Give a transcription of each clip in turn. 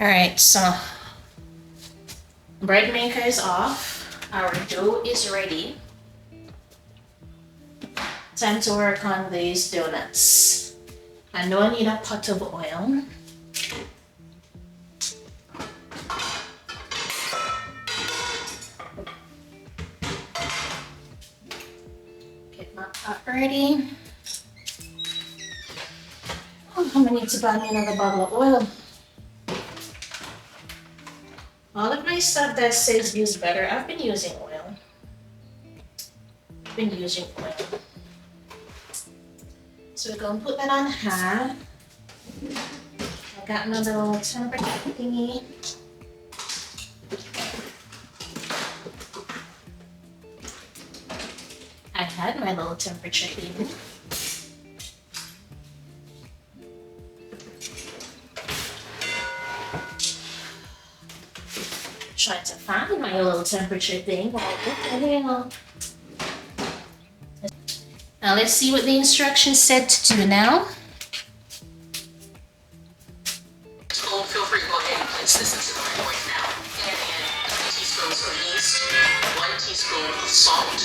Alright, so bread maker is off. Our dough is ready. Time to work on these donuts. I know I need a pot of oil. Get my pot ready. Oh, I'm gonna need to buy me another bottle of oil. All of my stuff that says use butter, I've been using oil. So we're gonna put that on high. I got my little temperature thingy. I had my little temperature thingy. Trying to find my little temperature thing. Like, what the hell? Now let's see what the instructions said to do now. So feel free to go ahead and place this into the microwave now. Add in 3 teaspoons of yeast, 1 teaspoon of salt,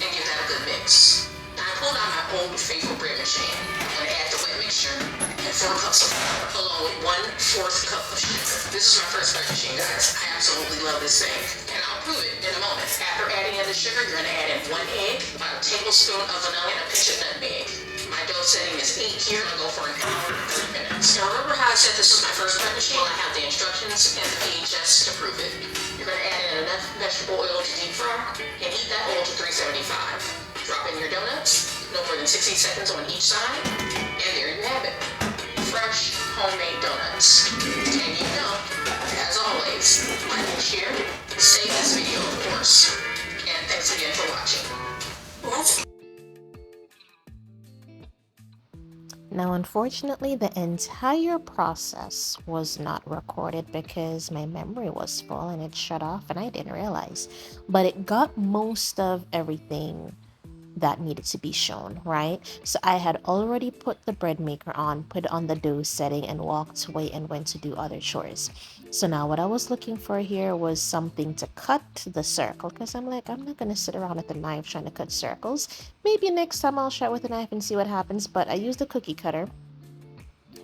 and give that a good mix. Now I pulled out my old faithful bread machine. I'm going to add the wet mixture and 4 cups of water, along with 1/4 cup of sugar. This is my first bread machine, guys. I absolutely love this thing, and I'll prove it in a moment. After adding in the sugar, you're going to add in 1 egg, about a tablespoon of vanilla, and a pinch of nutmeg. My dough setting is 8 here. I'm going to go for an hour and 30 minutes. Now remember how I said this was my first bread machine? Well, I have the instructions and the VHS to prove it. You're going to add in enough vegetable oil to deep fry and heat that oil to 375. Drop in your donuts, no more than 60 seconds on each side, and there you have it. Fresh, homemade donuts. And you know, as always, like and share, save this video, of course. And thanks again for watching. Now, unfortunately, the entire process was not recorded because my memory was full and it shut off and I didn't realize. But it got most of everything that needed to be shown, right? So I had already put the bread maker on, put on the dough setting, and walked away and went to do other chores. So now what I was looking for here was something to cut the circle, because I'm like, I'm not going to sit around with a knife trying to cut circles. Maybe next time I'll try with a knife and see what happens. But I used a cookie cutter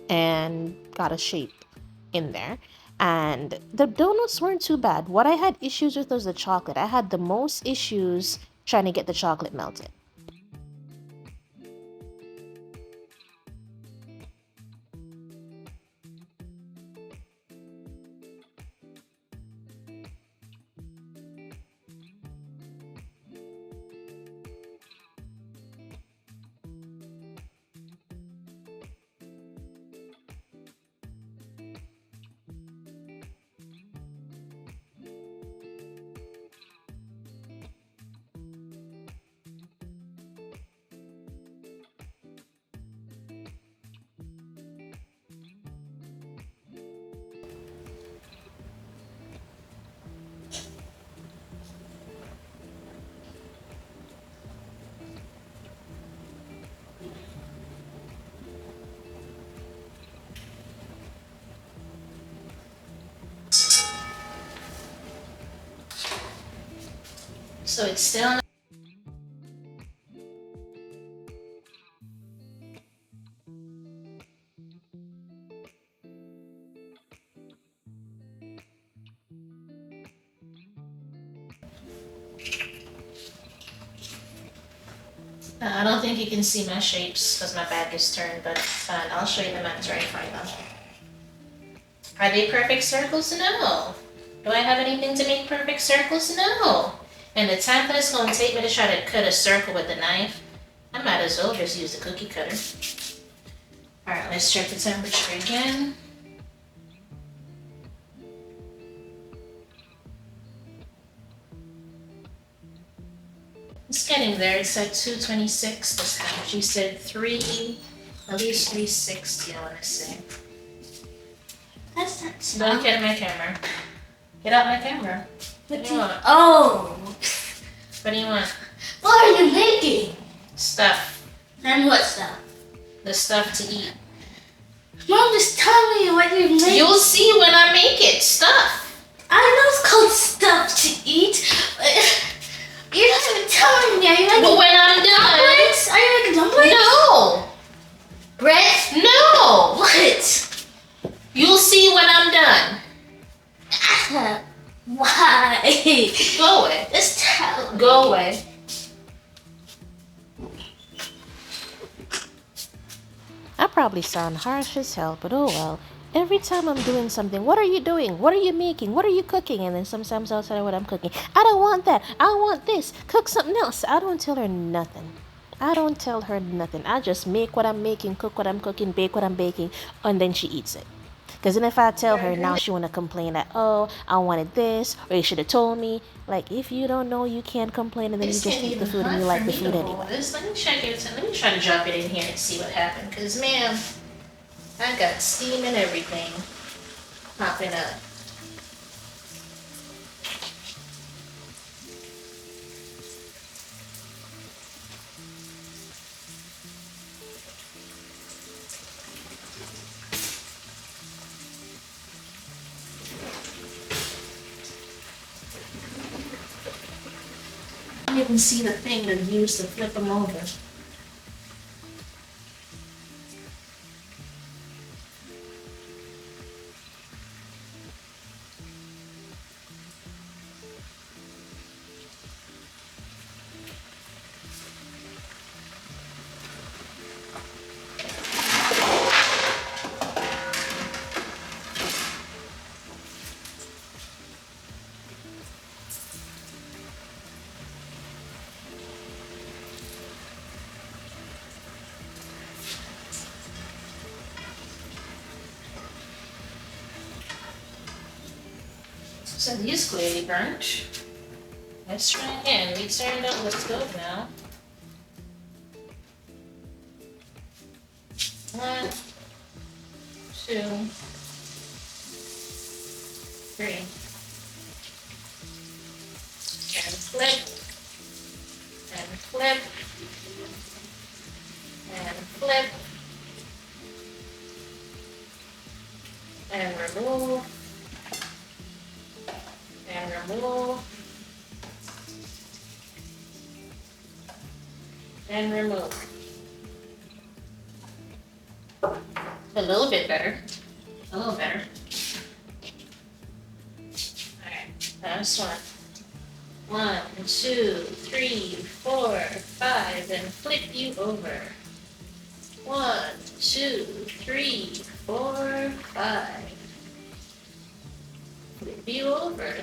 and got a shape in there. And the donuts weren't too bad. What I had issues with was the chocolate. I had the most issues trying to get the chocolate melted. So it's still I don't think you can see my shapes because my back is turned, but fine. I'll show you them after I fry them. Are they perfect circles? No. Do I have anything to make perfect circles? No. And the time that it's going to take me to try to cut a circle with a knife, I might as well just use the cookie cutter. Alright, let's check the temperature again. It's getting there. It's at 226 this time. She said at least 360, I want to say. That's not Don't get in my camera. Get out my camera. What do you want? Oh! What do you want? What are you making? Stuff. And what stuff? The stuff to eat. Mom, just tell me what you're making. You'll see when I make I'm done. Why? Go away. Just tell me. Go away. I probably sound harsh as hell, but oh well. Every time I'm doing something, what are you doing? What are you making? What are you cooking? And then sometimes I'll tell her what I'm cooking. I don't want that. I want this. Cook something else. I don't tell her nothing. I don't tell her nothing. I just make what I'm making, cook what I'm cooking, bake what I'm baking, and then she eats it. Because then if I tell her, now she want to complain that, oh, I wanted this, or you should have told me. Like, if you don't know, you can't complain, and then you This just can't eat the even food and hot you for like the me food to hold anyway. this. Let me check it. Let me try to drop it in here and see what happened. Because, ma'am, I got steam and everything popping up. I don't even see the thing that used to flip them over. So these clearly burnt. Let's try again. We turned up the stove now. 1, 2, 3. And flip. And flip. And flip. And remove. And remove. And remove. A little bit better. A little better. Alright, last one. 1, 2, 3, 4, 5, and flip you over. 1, 2, 3, 4, 5. Flip you over.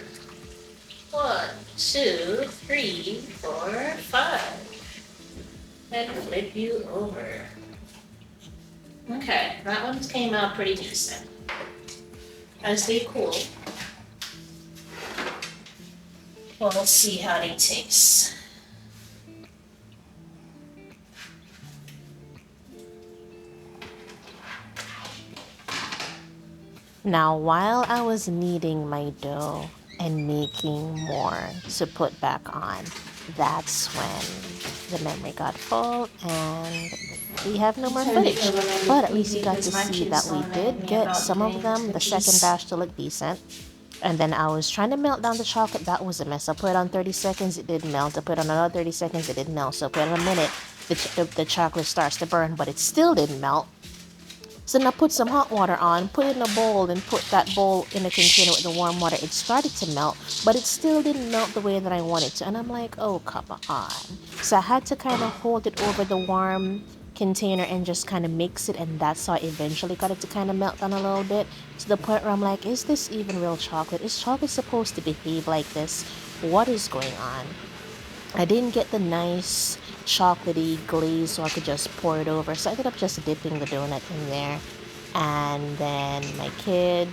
1, 2, 3, 4, 5. And flip you over. Okay, that one came out pretty decent. As they cool, we'll see how they taste. Now, while I was kneading my dough and making more to put back on, that's when the memory got full and we have no more footage. But at least you got to see that we did get some of them, the second batch, to look decent. And then I was trying to melt down the chocolate. That was a mess. I put it on 30 seconds, it did melt. I put it on another 30 seconds, it didn't melt. So I put it on a minute, the chocolate starts to burn, but it still didn't melt. So then I put some hot water on, put it in a bowl, and put that bowl in a container with the warm water. It started to melt, but it still didn't melt the way that I wanted to. And I'm like, oh, come on. So I had to kind of hold it over the warm container and just kind of mix it, and that's how I eventually got it to kind of melt down a little bit, to the point where I'm like, is this even real chocolate? Is chocolate supposed to behave like this? What is going on? I didn't get the nice chocolatey glaze so I could just pour it over, so I ended up just dipping the donut in there. And then my kid,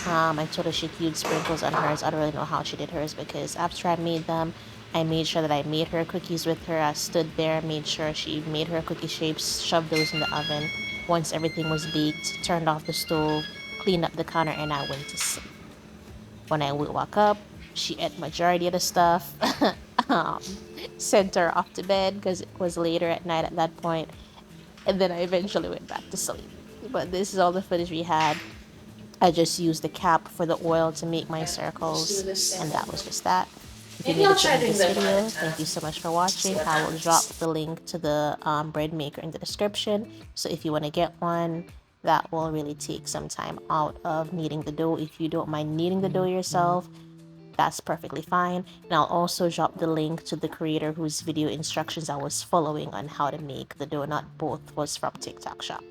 I told her she could use sprinkles on hers. I don't really know how she did hers because after I made them, I made sure that I made her cookies with her. I stood there, made sure she made her cookie shapes, shoved those in the oven. Once everything was baked, turned off the stove, cleaned up the counter, and I went to sleep. When I would walk up, she ate majority of the stuff. Sent her off to bed because it was later at night at that point, and then I eventually went back to sleep. But this is all the footage we had. I just used the cap for the oil to make my circles, and that was just that. If you made it to the end of this video, thank you so much for watching. I will drop the link to the bread maker in the description, so if you want to get one, that will really take some time out of kneading the dough. If you don't mind kneading the dough yourself, that's perfectly fine. And I'll also drop the link to the creator whose video instructions I was following on how to make the donut. Both was from TikTok Shop.